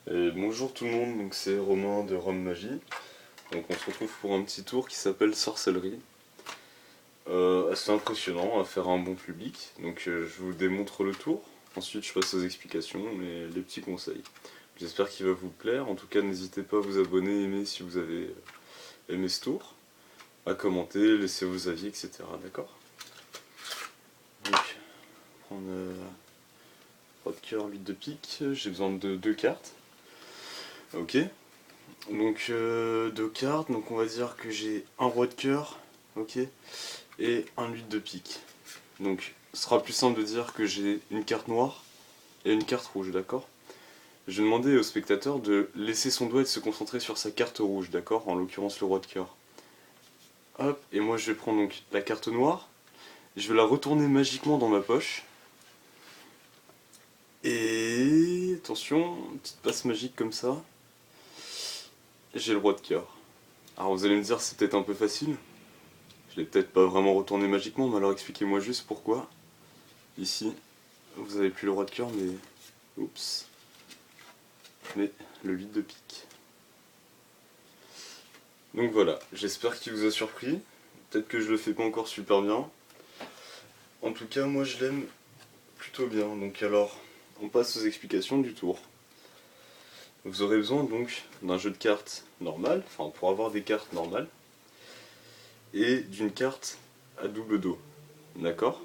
Et bonjour tout le monde, donc c'est Romain de Rome Magie. Donc on se retrouve pour un petit tour qui s'appelle Sorcellerie. Assez impressionnant à faire à un bon public. Donc je vous démontre le tour, ensuite je passe aux explications et les petits conseils. J'espère qu'il va vous plaire, en tout cas n'hésitez pas à vous abonner, aimer si vous avez aimé ce tour, à commenter, laisser vos avis, etc. D'accord? Donc, prendre roi de cœur, 8 de pique, j'ai besoin de deux cartes. Ok. Donc deux cartes, donc on va dire que j'ai un roi de cœur, ok, et un 8 de pique. Donc ce sera plus simple de dire que j'ai une carte noire et une carte rouge, d'accord? Je vais demander au spectateur de laisser son doigt et de se concentrer sur sa carte rouge, d'accord? En l'occurrence le roi de cœur. Hop, et moi je vais prendre donc la carte noire, je vais la retourner magiquement dans ma poche. Et attention, une petite passe magique comme ça. J'ai le roi de cœur. Alors vous allez me dire c'est peut-être un peu facile. Je l'ai peut-être pas vraiment retourné magiquement, mais alors expliquez-moi juste pourquoi. Ici, vous avez plus le roi de cœur, mais... Oups. Mais le 8 de pique. Donc voilà, j'espère qu'il vous a surpris. Peut-être que je le fais pas encore super bien. En tout cas, moi je l'aime plutôt bien. Donc alors, on passe aux explications du tour. Vous aurez besoin donc d'un jeu de cartes normal, enfin pour avoir des cartes normales, et d'une carte à double dos. D'accord?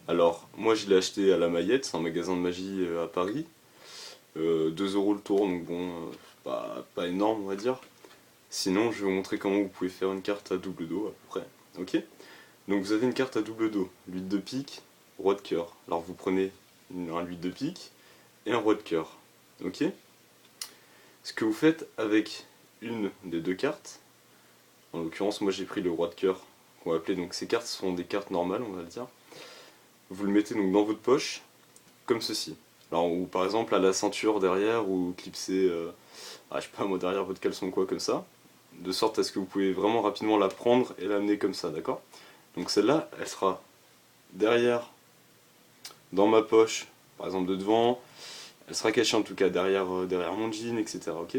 Alors, moi je l'ai acheté à la Mayette, c'est un magasin de magie à Paris. 2 € le tour, donc bon, pas énorme on va dire. Sinon, je vais vous montrer comment vous pouvez faire une carte à double dos à peu près. Ok? Donc vous avez une carte à double dos, 8 de pique, roi de cœur. Alors vous prenez un 8 de pique et un roi de cœur. Ok? Ce que vous faites avec une des deux cartes, en l'occurrence moi j'ai pris le roi de cœur qu'on va appeler, donc ces cartes sont des cartes normales on va le dire. Vous le mettez donc dans votre poche, comme ceci. Alors, ou par exemple à la ceinture derrière, ou clipser, je sais pas moi, derrière votre caleçon quoi, comme ça. De sorte à ce que vous pouvez vraiment rapidement la prendre et l'amener comme ça, d'accord? Donc celle-là, elle sera derrière, dans ma poche, par exemple de devant. Elle sera cachée en tout cas derrière mon jean, etc. Ok?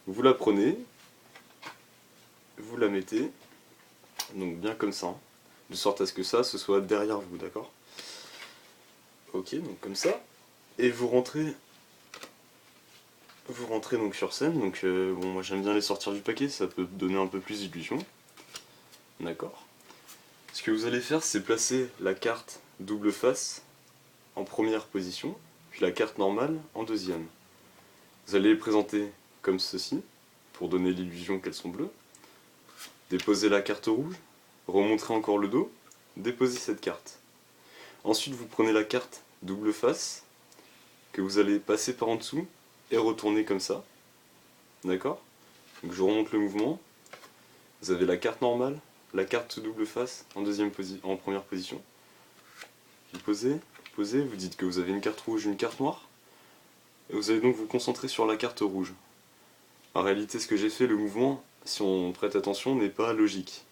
Vous la prenez, vous la mettez, donc bien comme ça, de sorte à ce que ça, ce soit derrière vous, d'accord? Ok, donc comme ça. Et vous rentrez donc sur scène, donc bon, moi j'aime bien les sortir du paquet, ça peut donner un peu plus d'illusion. D'accord. Ce que vous allez faire, c'est placer la carte double face en première position, puis la carte normale en deuxième. Vous allez les présenter comme ceci, pour donner l'illusion qu'elles sont bleues. Déposez la carte rouge, remontrez encore le dos, déposez cette carte. Ensuite, vous prenez la carte double face, que vous allez passer par en dessous, et retourner comme ça. D'accord? Donc je remonte le mouvement. Vous avez la carte normale, la carte double face en première position. Vous posez, vous dites que vous avez une carte rouge, une carte noire. Et vous allez donc vous concentrer sur la carte rouge. En réalité, ce que j'ai fait, le mouvement, si on prête attention, n'est pas logique.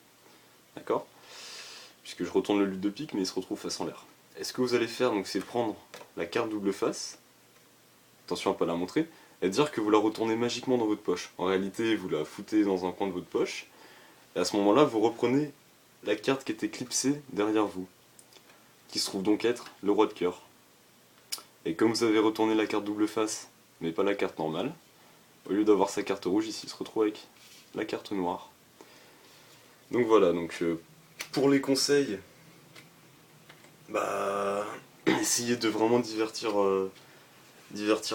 D'accord? Puisque je retourne le lutte de pique, mais il se retrouve face en l'air. Et ce que vous allez faire, donc, c'est prendre la carte double face, attention à ne pas la montrer, et dire que vous la retournez magiquement dans votre poche. En réalité, vous la foutez dans un coin de votre poche, et à ce moment-là, vous reprenez la carte qui était clipsée derrière vous, qui se trouve donc être le roi de cœur. Et comme vous avez retourné la carte double face, mais pas la carte normale, au lieu d'avoir sa carte rouge, ici il se retrouve avec la carte noire. Donc voilà, pour les conseils, bah essayez de vraiment divertir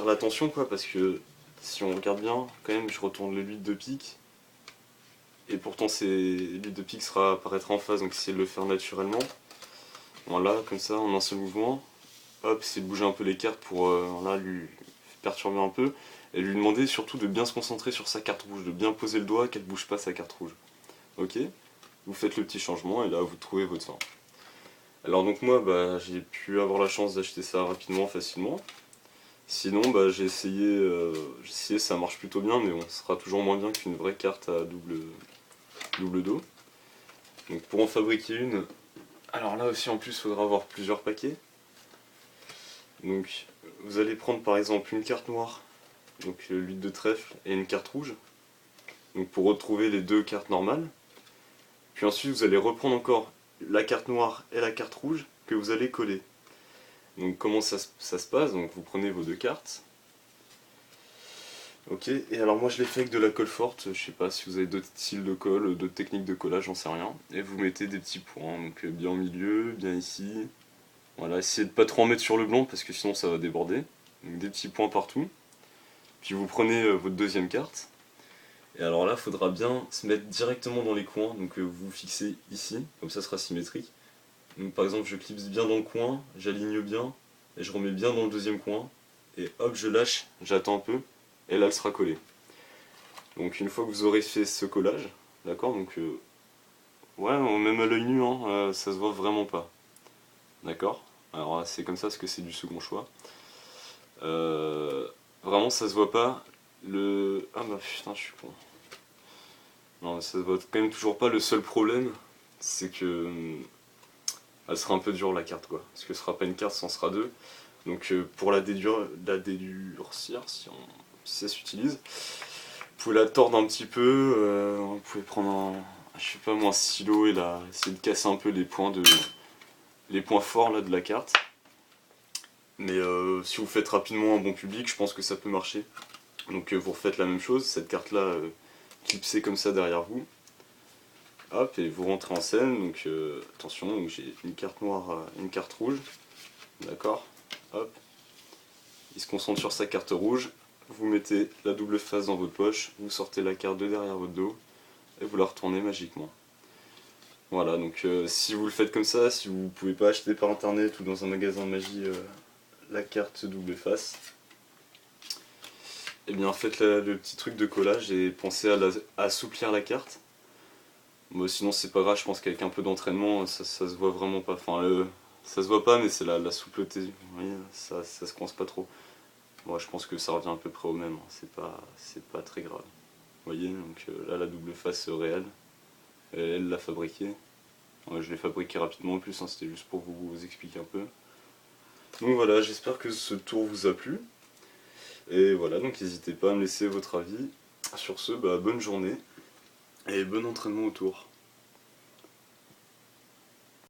l'attention quoi, parce que si on regarde bien, quand même je retourne le 8 de pique, et pourtant l'huile de pique apparaîtra en face, donc essayez de le faire naturellement. Voilà, comme ça, en un seul mouvement. Hop, essayez de bouger un peu les cartes pour lui perturber un peu. Et lui demander surtout de bien se concentrer sur sa carte rouge, de bien poser le doigt, qu'elle bouge pas sa carte rouge. Ok? Vous faites le petit changement et là vous trouvez votre fin. Alors donc moi j'ai pu avoir la chance d'acheter ça rapidement, facilement. Sinon j'ai essayé, ça marche plutôt bien, mais bon, ce sera toujours moins bien qu'une vraie carte à double dos. Donc pour en fabriquer une, alors là aussi en plus il faudra avoir plusieurs paquets. Donc vous allez prendre par exemple une carte noire donc l'huile de trèfle et une carte rouge, donc pour retrouver les deux cartes normales. Puis ensuite vous allez reprendre encore la carte noire et la carte rouge que vous allez coller. Donc comment ça se passe? Donc vous prenez vos deux cartes. Ok, et alors moi je l'ai fait avec de la colle forte, je sais pas si vous avez d'autres styles de colle, d'autres techniques de collage, j'en sais rien. Et vous mettez des petits points, donc bien au milieu, bien ici. Voilà, essayez de pas trop en mettre sur le blanc parce que sinon ça va déborder. Donc des petits points partout. Puis vous prenez votre deuxième carte. Et alors là, il faudra bien se mettre directement dans les coins, donc vous fixez ici, comme ça sera symétrique. Donc par exemple je clipse bien dans le coin, j'aligne bien, et je remets bien dans le deuxième coin, et hop je lâche, j'attends un peu, et là elle sera collée. Donc une fois que vous aurez fait ce collage, d'accord, donc ouais, même à l'œil nu, hein, ça se voit vraiment pas. D'accord. Alors c'est comme ça parce que c'est du second choix. Vraiment ça se voit pas. Ah bah putain je suis con. Non ça se voit quand même toujours pas. Le seul problème c'est que elle sera un peu dure la carte quoi. Parce que ce sera pas une carte, ce en sera deux. Donc pour la dédurcir, si ça s'utilise, vous pouvez la tordre un petit peu, vous pouvez prendre je sais pas moi, un stylo et là, essayer de casser un peu les points forts là, de la carte. Mais si vous faites rapidement un bon public, je pense que ça peut marcher. Donc vous refaites la même chose, cette carte là clipsée comme ça derrière vous. Hop, et vous rentrez en scène, donc attention, donc j'ai une carte noire, une carte rouge. D'accord. Hop. Il se concentre sur sa carte rouge. Vous mettez la double face dans votre poche, vous sortez la carte de derrière votre dos et vous la retournez magiquement. Voilà, donc si vous le faites comme ça, si vous ne pouvez pas acheter par internet ou dans un magasin de magie la carte double face, et bien faites le petit truc de collage et pensez à assouplir la carte. Bon, sinon c'est pas grave, je pense qu'avec un peu d'entraînement ça se voit vraiment pas. Enfin, ça se voit pas, mais c'est la soupleté, vous voyez, ça se coince pas trop. Moi je pense que ça revient à peu près au même, hein. C'est pas très grave. Vous voyez, donc là la double face réelle, elle l'a fabriquée. Je l'ai fabriqué rapidement en plus, hein, c'était juste pour vous expliquer un peu. Donc voilà, j'espère que ce tour vous a plu. Et voilà, donc n'hésitez pas à me laisser votre avis. Sur ce, bah, bonne journée et bon entraînement au tour.